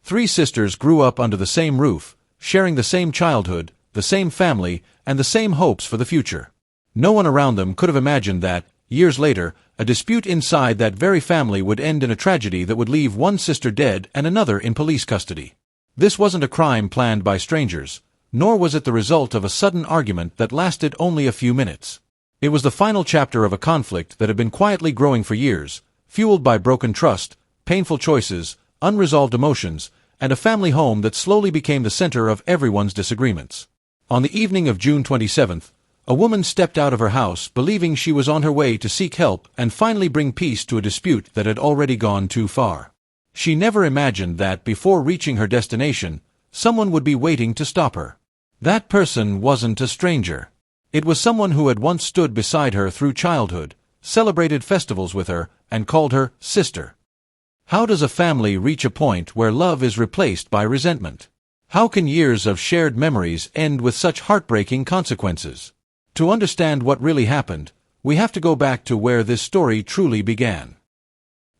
Three sisters grew up under the same roof, sharing the same childhood, the same family, and the same hopes for the future. No one around them could have imagined that, years later, a dispute inside that very family would end in a tragedy that would leave one sister dead and another in police custody. This wasn't a crime planned by strangers, nor was it the result of a sudden argument that lasted only a few minutes. It was the final chapter of a conflict that had been quietly growing for years, fueled by broken trust, painful choices, unresolved emotions, and a family home that slowly became the center of everyone's disagreements. On the evening of June 27th, a woman stepped out of her house believing she was on her way to seek help and finally bring peace to a dispute that had already gone too far. She never imagined that before reaching her destination, someone would be waiting to stop her. That person wasn't a stranger. It was someone who had once stood beside her through childhood, celebrated festivals with her, and called her sister. How does a family reach a point where love is replaced by resentment? How can years of shared memories end with such heartbreaking consequences? To understand what really happened, we have to go back to where this story truly began.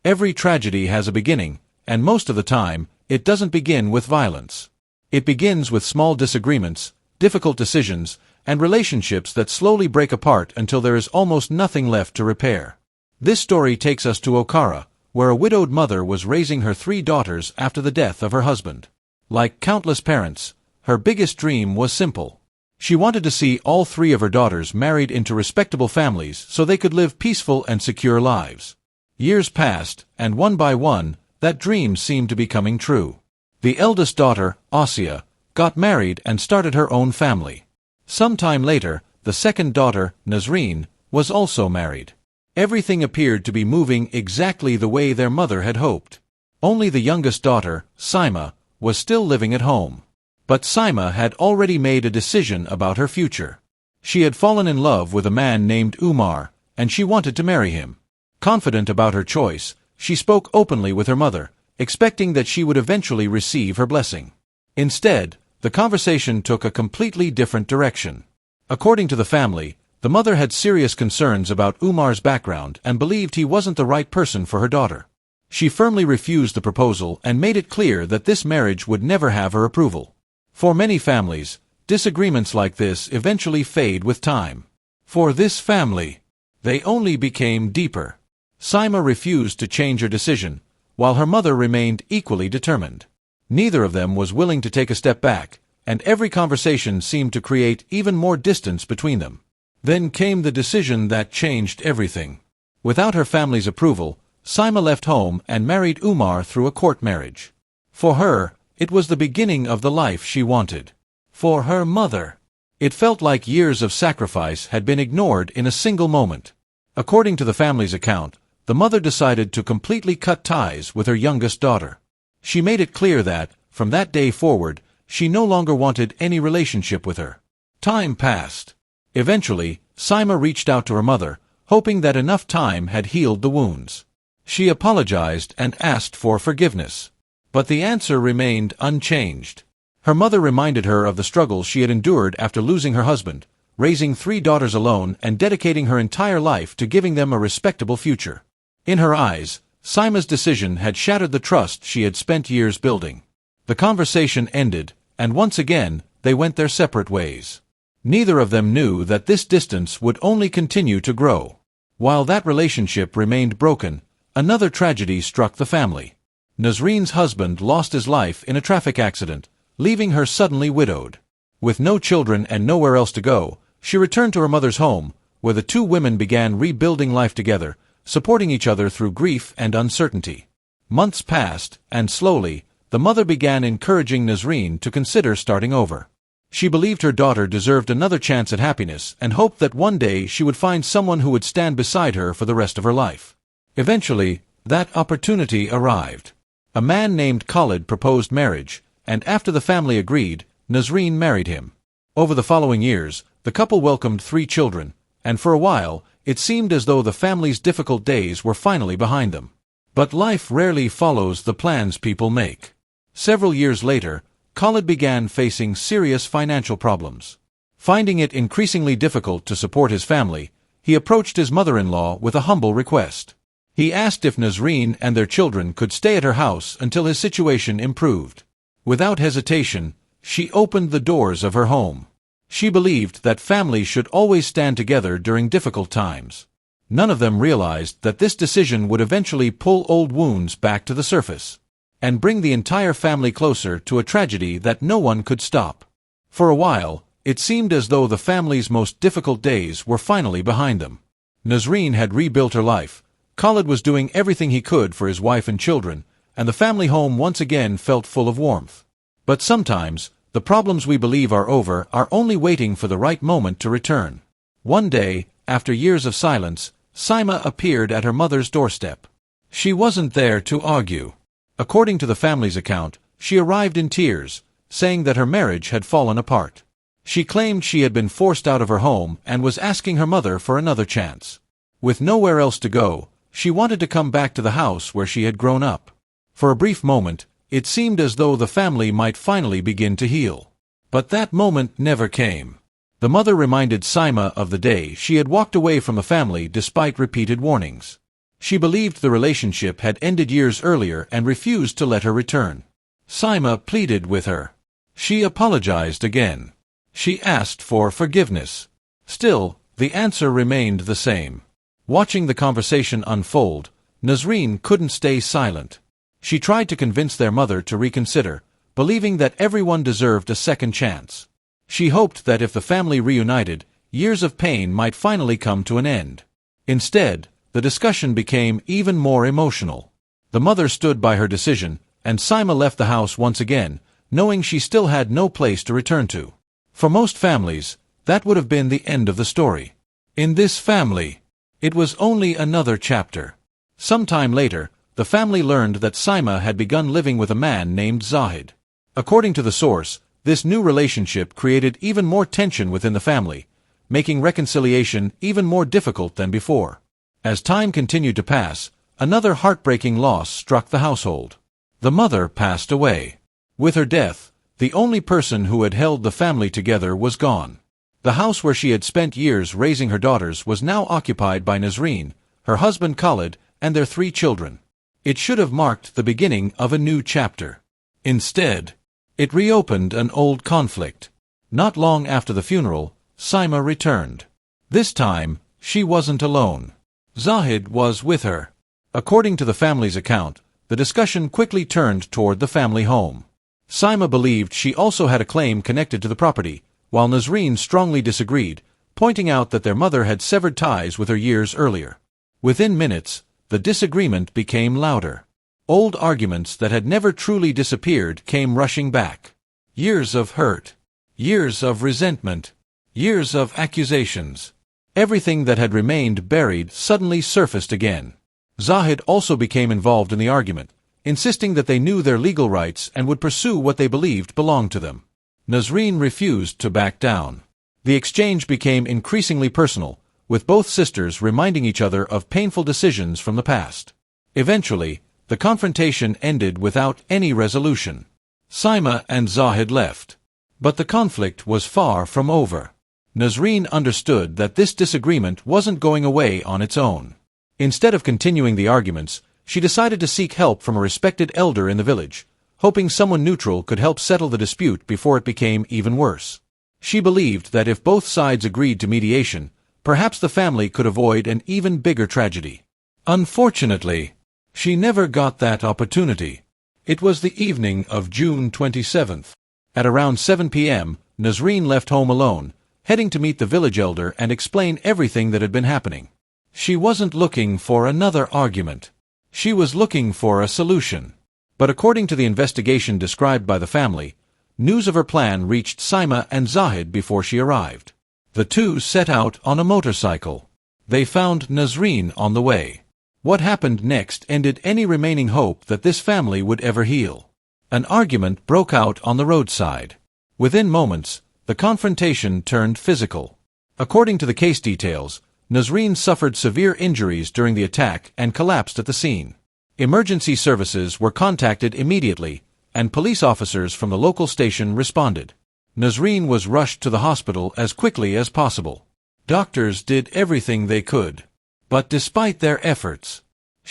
Every tragedy has a beginning, and most of the time, it doesn't begin with violence. It begins with small disagreements, difficult decisions, and relationships that slowly break apart until there is almost nothing left to repair. This story takes us to Okara, where a widowed mother was raising her three daughters after the death of her husband. Like countless parents, her biggest dream was simple. She wanted to see all three of her daughters married into respectable families so they could live peaceful and secure lives. Years passed, and one by one, that dream seemed to be coming true. The eldest daughter, Asia, got married and started her own family. Sometime later, the second daughter, Nazreen, was also married. Everything appeared to be moving exactly the way their mother had hoped. Only the youngest daughter, Saima, was still living at home. But Saima had already made a decision about her future. She had fallen in love with a man named Umar, and she wanted to marry him. Confident about her choice, she spoke openly with her mother, expecting that she would eventually receive her blessing. Instead, the conversation took a completely different direction. According to the family, the mother had serious concerns about Umar's background and believed he wasn't the right person for her daughter. She firmly refused the proposal and made it clear that this marriage would never have her approval. For many families, disagreements like this eventually fade with time. For this family, they only became deeper. Saima refused to change her decision, while her mother remained equally determined. Neither of them was willing to take a step back, and every conversation seemed to create even more distance between them. Then came the decision that changed everything. Without her family's approval, Saima left home and married Umar through a court marriage. For her, it was the beginning of the life she wanted. For her mother, it felt like years of sacrifice had been ignored in a single moment. According to the family's account, the mother decided to completely cut ties with her youngest daughter. She made it clear that, from that day forward, she no longer wanted any relationship with her. Time passed. Eventually, Saima reached out to her mother, hoping that enough time had healed the wounds. She apologized and asked for forgiveness. But the answer remained unchanged. Her mother reminded her of the struggles she had endured after losing her husband, raising three daughters alone and dedicating her entire life to giving them a respectable future. In her eyes, Saima's decision had shattered the trust she had spent years building. The conversation ended, and once again, they went their separate ways. Neither of them knew that this distance would only continue to grow. While that relationship remained broken, another tragedy struck the family. Nazreen's husband lost his life in a traffic accident, leaving her suddenly widowed. With no children and nowhere else to go, she returned to her mother's home, where the two women began rebuilding life together, supporting each other through grief and uncertainty. Months passed, and slowly, the mother began encouraging Nazreen to consider starting over. She believed her daughter deserved another chance at happiness and hoped that one day she would find someone who would stand beside her for the rest of her life. Eventually, that opportunity arrived. A man named Khalid proposed marriage, and after the family agreed, Nazreen married him. Over the following years, the couple welcomed 3 children, and for a while, it seemed as though the family's difficult days were finally behind them. But life rarely follows the plans people make. Several years later, Khalid began facing serious financial problems. Finding it increasingly difficult to support his family, he approached his mother-in-law with a humble request. He asked if Nazreen and their children could stay at her house until his situation improved. Without hesitation, she opened the doors of her home. She believed that families should always stand together during difficult times. None of them realized that this decision would eventually pull old wounds back to the surface and bring the entire family closer to a tragedy that no one could stop. For a while, it seemed as though the family's most difficult days were finally behind them. Nazreen had rebuilt her life, Khalid was doing everything he could for his wife and children, and the family home once again felt full of warmth. But sometimes, the problems we believe are over are only waiting for the right moment to return. One day, after years of silence, Saima appeared at her mother's doorstep. She wasn't there to argue. According to the family's account, she arrived in tears, saying that her marriage had fallen apart. She claimed she had been forced out of her home and was asking her mother for another chance. With nowhere else to go, she wanted to come back to the house where she had grown up. For a brief moment, it seemed as though the family might finally begin to heal. But that moment never came. The mother reminded Saima of the day she had walked away from the family despite repeated warnings. She believed the relationship had ended years earlier and refused to let her return. Saima pleaded with her. She apologized again. She asked for forgiveness. Still, the answer remained the same. Watching the conversation unfold, Nazreen couldn't stay silent. She tried to convince their mother to reconsider, believing that everyone deserved a second chance. She hoped that if the family reunited, years of pain might finally come to an end. Instead, the discussion became even more emotional. The mother stood by her decision, and Saima left the house once again, knowing she still had no place to return to. For most families, that would have been the end of the story. In this family, it was only another chapter. Sometime later, the family learned that Saima had begun living with a man named Zahid. According to the source, this new relationship created even more tension within the family, making reconciliation even more difficult than before. As time continued to pass, another heartbreaking loss struck the household. The mother passed away. With her death, the only person who had held the family together was gone. The house where she had spent years raising her daughters was now occupied by Nazreen, her husband Khalid, and their 3 children. It should have marked the beginning of a new chapter. Instead, it reopened an old conflict. Not long after the funeral, Saima returned. This time, she wasn't alone. Zahid was with her. According to the family's account, the discussion quickly turned toward the family home. Saima believed she also had a claim connected to the property, while Nazreen strongly disagreed, pointing out that their mother had severed ties with her years earlier. Within minutes, the disagreement became louder. Old arguments that had never truly disappeared came rushing back. Years of hurt. Years of resentment. Years of accusations. Everything that had remained buried suddenly surfaced again. Zahid also became involved in the argument, insisting that they knew their legal rights and would pursue what they believed belonged to them. Nazreen refused to back down. The exchange became increasingly personal, with both sisters reminding each other of painful decisions from the past. Eventually, the confrontation ended without any resolution. Saima and Zahid left. But the conflict was far from over. Nazreen understood that this disagreement wasn't going away on its own. Instead of continuing the arguments, she decided to seek help from a respected elder in the village, hoping someone neutral could help settle the dispute before it became even worse. She believed that if both sides agreed to mediation, perhaps the family could avoid an even bigger tragedy. Unfortunately, she never got that opportunity. It was the evening of June 27th. At around 7 p.m., Nazreen left home alone, heading to meet the village elder and explain everything that had been happening. She wasn't looking for another argument. She was looking for a solution. But according to the investigation described by the family, news of her plan reached Saima and Zahid before she arrived. The two set out on a motorcycle. They found Nazreen on the way. What happened next ended any remaining hope that this family would ever heal. An argument broke out on the roadside. Within moments, the confrontation turned physical. According to the case details, Nazreen suffered severe injuries during the attack and collapsed at the scene. Emergency services were contacted immediately, and police officers from the local station responded. Nazreen was rushed to the hospital as quickly as possible. Doctors did everything they could. But despite their efforts,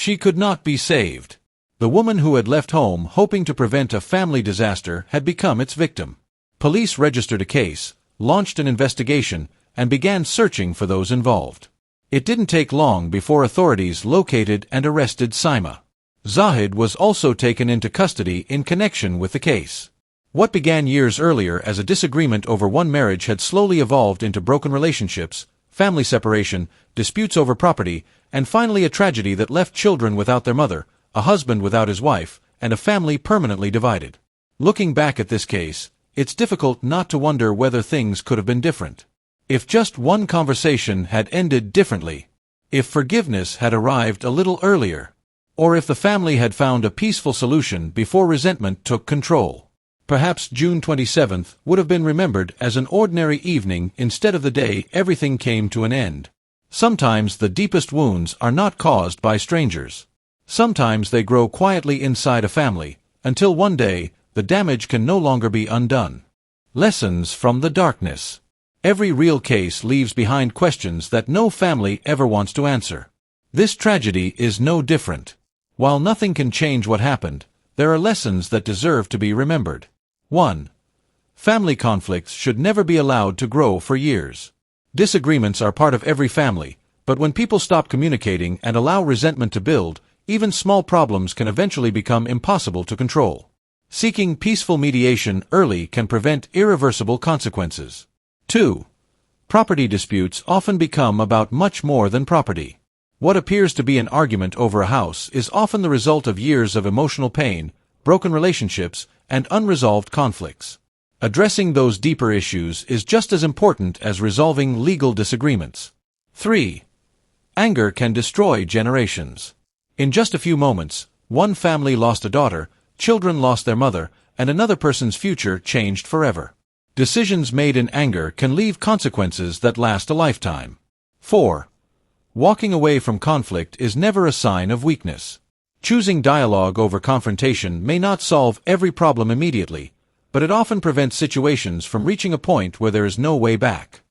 She could not be saved. The woman who had left home hoping to prevent a family disaster had become its victim. Police registered a case, launched an investigation, and began searching for those involved. It didn't take long before authorities located and arrested Saima. Zahid was also taken into custody in connection with the case. What began years earlier as a disagreement over one marriage had slowly evolved into broken relationships, family separation, disputes over property, and finally a tragedy that left children without their mother, a husband without his wife, and a family permanently divided. Looking back at this case, it's difficult not to wonder whether things could have been different. If just one conversation had ended differently, if forgiveness had arrived a little earlier, or if the family had found a peaceful solution before resentment took control. Perhaps June 27th would have been remembered as an ordinary evening instead of the day everything came to an end. Sometimes the deepest wounds are not caused by strangers. Sometimes they grow quietly inside a family, until one day, the damage can no longer be undone. Lessons from the darkness. Every real case leaves behind questions that no family ever wants to answer. This tragedy is no different. While nothing can change what happened, there are lessons that deserve to be remembered. 1. Family conflicts should never be allowed to grow for years. Disagreements are part of every family, but when people stop communicating and allow resentment to build, even small problems can eventually become impossible to control. Seeking peaceful mediation early can prevent irreversible consequences. 2. Property disputes often become about much more than property. What appears to be an argument over a house is often the result of years of emotional pain, broken relationships, and unresolved conflicts. Addressing those deeper issues is just as important as resolving legal disagreements. 3. Anger can destroy generations. In just a few moments, one family lost a daughter, children lost their mother, and another person's future changed forever. Decisions made in anger can leave consequences that last a lifetime. 4. Walking away from conflict is never a sign of weakness. Choosing dialogue over confrontation may not solve every problem immediately, but it often prevents situations from reaching a point where there is no way back.